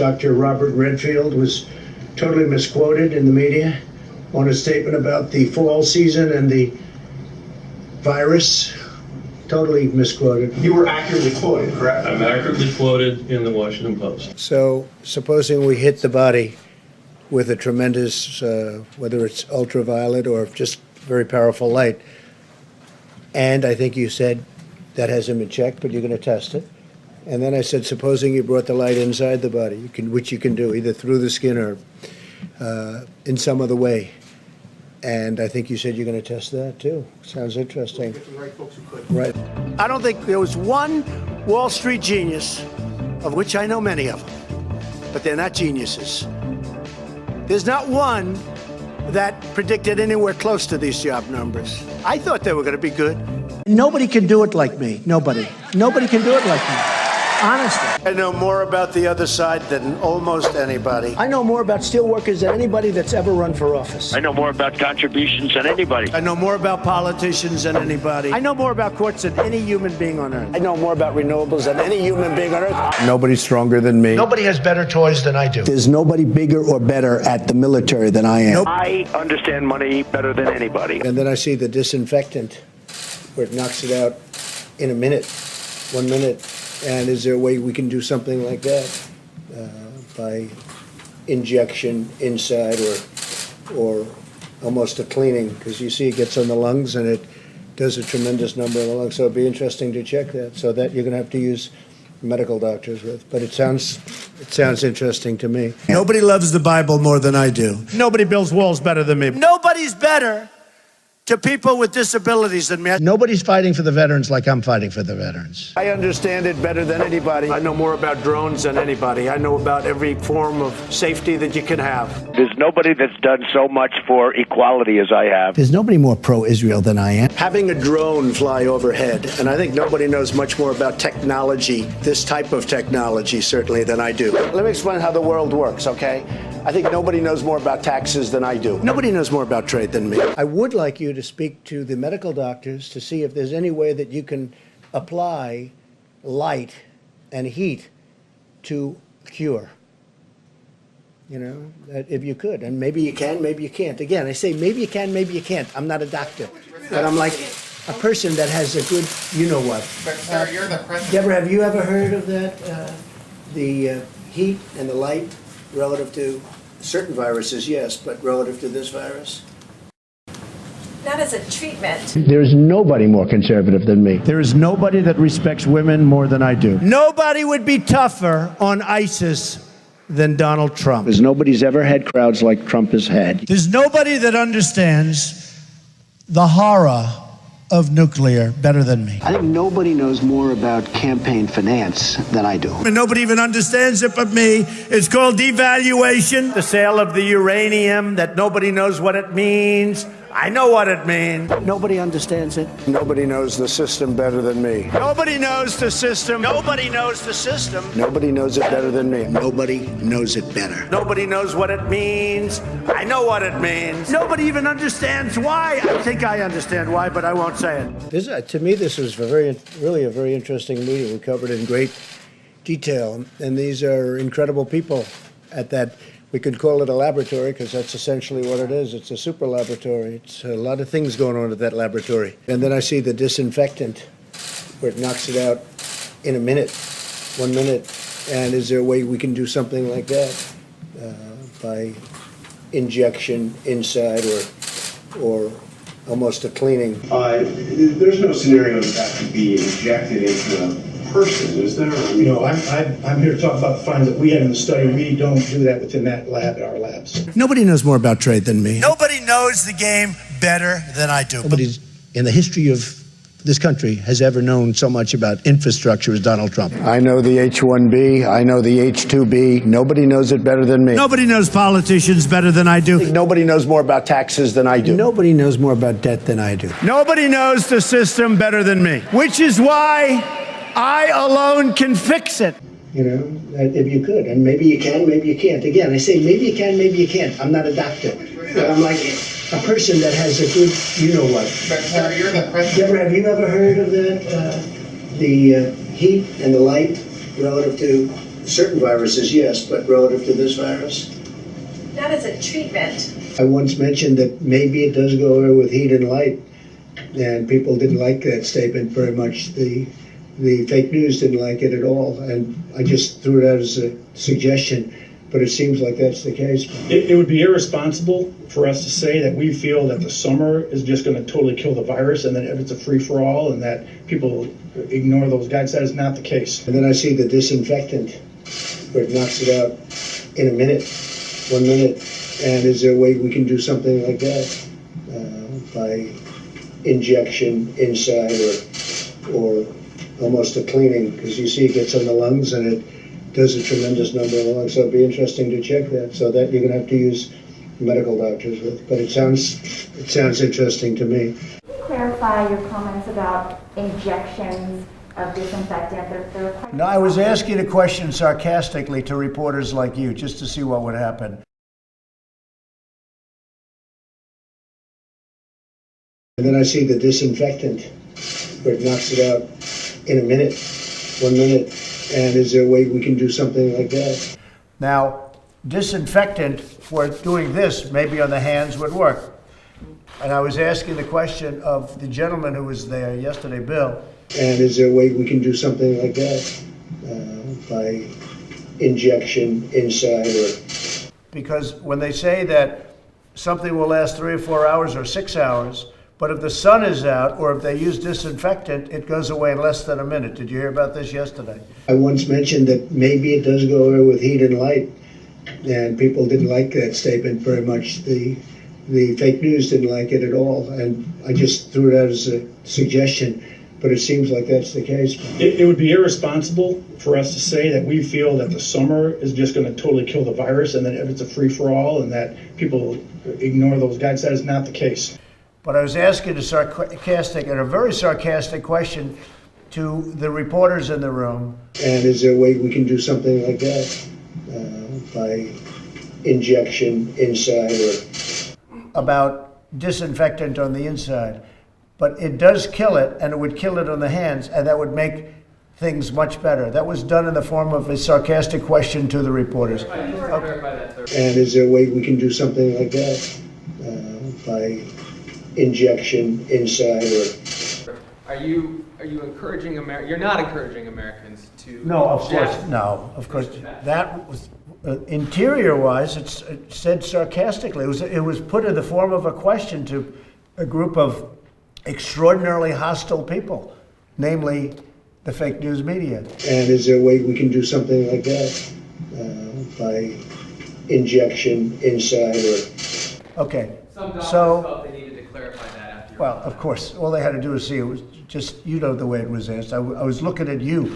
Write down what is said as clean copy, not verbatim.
Dr. Robert Redfield was totally misquoted in the media on a statement about the fall season and the virus. Totally misquoted. You were accurately quoted, correct? I'm accurately quoted in the Washington Post. So supposing we hit the body with a tremendous, whether it's ultraviolet or just very powerful light, and I think you said that hasn't been checked, but you're going to test it. And then I said, supposing you brought the light inside the body, which you can do either through the skin or in some other way. And I think you said you're going to test that too. Sounds interesting. Get the right folks who could. Right. I don't think there was one Wall Street genius, of which I know many of them, but they're not geniuses. There's not one that predicted anywhere close to these job numbers. I thought they were going to be good. Nobody can do it like me. Nobody. Nobody can do it like me. Honestly. I know more about the other side than almost anybody. I know more about steelworkers than anybody that's ever run for office. I know more about contributions than anybody. I know more about politicians than anybody. I know more about courts than any human being on earth. I know more about renewables than any human being on earth. Nobody's stronger than me. Nobody has better toys than I do. There's nobody bigger or better at the military than I am. Nope. I understand money better than anybody. And then I see the disinfectant where it knocks it out in a minute, 1 minute. And is there a way we can do something like that by injection inside or almost a cleaning? Because you see it gets on the lungs and it does a tremendous number in the lungs. So it'd be interesting to check that. So that you're going to have to use medical doctors with. But it sounds interesting to me. Nobody loves the Bible more than I do. Nobody builds walls better than me. Nobody's better to people with disabilities than me. Nobody's fighting for the veterans like I'm fighting for the veterans. I understand it better than anybody. I know more about drones than anybody. I know about every form of safety that you can have. There's nobody that's done so much for equality as I have. There's nobody more pro-Israel than I am. Having a drone fly overhead, and I think nobody knows much more about technology, this type of technology certainly, than I do. Let me explain how the world works, okay? I think nobody knows more about taxes than I do. Nobody knows more about trade than me. I would like you to speak to the medical doctors to see if there's any way that you can apply light and heat to cure. You know, if you could. And maybe you can, maybe you can't. Again, I say maybe you can, maybe you can't. I'm not a doctor. But I'm like a person that has a good, you know what. But sir, you're the president. Deborah, have you ever heard of that? The heat and the light relative to certain viruses, yes, but relative to this virus? Not as a treatment. There's nobody more conservative than me. There is nobody that respects women more than I do. Nobody would be tougher on ISIS than Donald Trump. Because nobody's ever had crowds like Trump has had. There's nobody that understands the horror of nuclear better than me. I think nobody knows more about campaign finance than I do. And nobody even understands it but me. It's called devaluation. The sale of the uranium that nobody knows what it means. I know what it means. Nobody understands it. Nobody knows the system better than me. Nobody knows the system. Nobody knows the system. Nobody knows it better than me. Nobody knows it better. Nobody knows what it means. I know what it means. Nobody even understands why. I think I understand why, but I won't say it. To me, this was really a very interesting meeting. We covered it in great detail. And these are incredible people at that. We could call it a laboratory because that's essentially what it is. It's a super laboratory. It's a lot of things going on at that laboratory. And then I see the disinfectant where it knocks it out in a minute, 1 minute. And is there a way we can do something like that by injection inside or almost a cleaning? There's no scenario that could be injected into a person, is there? You know, I'm here to talk about the findings that we had in the study. We don't do that within that lab, our labs. Nobody knows more about trade than me. Nobody knows the game better than I do. Nobody in the history of this country has ever known so much about infrastructure as Donald Trump. I know the H-1B. I know the H-2B. Nobody knows it better than me. Nobody knows politicians better than I do. Nobody knows more about taxes than I do. Nobody knows more about debt than I do. Nobody knows the system better than me, which is why I alone can fix it. You know, if you could. And maybe you can, maybe you can't. Again, I say maybe you can, maybe you can't. I'm not a doctor. But I'm like a person that has a good, you know what. But sir, you're the president. Deborah, have you ever heard of that? The heat and the light relative to Certain viruses, yes, but relative to this virus? Not as a treatment. I once mentioned that maybe it does go away with heat and light, and people didn't like that statement very much. The fake news didn't like it at all, and I just threw it out as a suggestion, but it seems like that's the case. It would be irresponsible for us to say that we feel that the summer is just going to totally kill the virus and that it's a free-for-all and that people ignore those guides. That is not the case. And then I see the disinfectant, where it knocks it out in a minute, 1 minute. And is there a way we can do something like that by injection inside or almost a cleaning? Because you see it gets on the lungs and it does a tremendous number of lungs. So it'd be interesting to check that. So that you're going to have to use medical doctors with. But it sounds interesting to me. Clarify your comments about injections of disinfectant. They're quite No, I was asking a question sarcastically to reporters like you, just to see what would happen. And then I see the disinfectant, where it knocks it out in a minute, 1 minute. And is there a way we can do something like that? Now, disinfectant for doing this, maybe on the hands, would work. And I was asking the question of the gentleman who was there yesterday, Bill. And is there a way we can do something like that by injection inside? Because when they say that something will last 3 or 4 hours or 6 hours, but if the sun is out or if they use disinfectant, it goes away in less than a minute. Did you hear about this yesterday? I once mentioned that maybe it does go away with heat and light, and people didn't like that statement very much. The fake news didn't like it at all, and I just threw it out as a suggestion, but it seems like that's the case. It would be irresponsible for us to say that we feel that the summer is just going to totally kill the virus and that it's a free-for-all and that people ignore those guides. That is not the case. But I was asking a very sarcastic question to the reporters in the room. And is there a way we can do something like that by injection inside about disinfectant on the inside? But it does kill it, and it would kill it on the hands, and that would make things much better. That was done in the form of a sarcastic question to the reporters. And is there a way we can do something like that by injection inside Are you encouraging You're not encouraging Americans to? No, of course, no, of course. That was interior-wise. It said sarcastically. It was put in the form of a question to a group of extraordinarily hostile people, namely the fake news media. And is there a way we can do something like that by injection inside Okay. Some doctors felt they needed to clarify that after. Well, of course, all they had to do was see it was just, you know, the way it was asked. I was looking at you